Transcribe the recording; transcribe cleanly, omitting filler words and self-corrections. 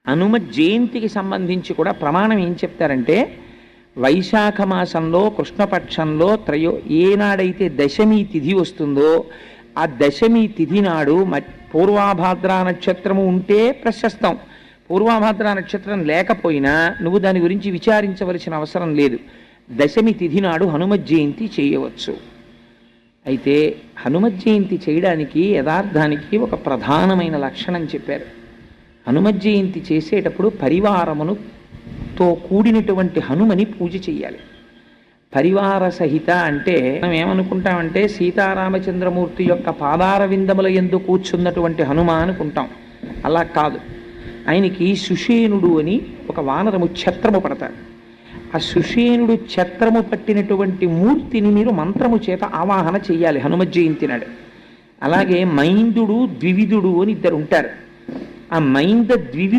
హనుమ జయంతికి సంబంధించి కూడా ప్రమాణం ఏం చెప్తారంటే, వైశాఖ మాసంలో కృష్ణపక్షంలో ఏనాడైతే దశమి తిథి వస్తుందో ఆ దశమి తిథి నాడు పూర్వాభాద్ర నక్షత్రము ఉంటే ప్రశస్తం, పూర్వాభాద్ర నక్షత్రం లేకపోయినా నువ్వు దాని గురించి విచారించవలసిన అవసరం లేదు. దశమి తిథి నాడు హనుమత్ జయంతి చేయవచ్చు. అయితే హనుమత్ జయంతి చేయడానికి యథార్థానికి ఒక ప్రధానమైన లక్షణం చెప్పారు. హనుమత్ జయంతి చేసేటప్పుడు పరివారముతో కూడినటువంటి హనుమని పూజ చెయ్యాలి. పరివార సహిత అంటే మనం ఏమనుకుంటామంటే సీతారామచంద్రమూర్తి యొక్క పాదార విందముల యందు కూర్చున్నటువంటి హనుమ అనుకుంటాం. అలా కాదు. ఆయనకి సుషేనుడు అని ఒక వానరము ఛత్రము పడతారు. ఆ సుషేనుడు ఛత్రము పట్టినటువంటి మూర్తిని మీరు మంత్రము చేత ఆవాహన చెయ్యాలి హనుమత్ జయంతి నాడు. అలాగే మైందుడు ద్వివిధుడు అని ఇద్దరు ఉంటారు. ఆ మైంద ద్వివిధుడు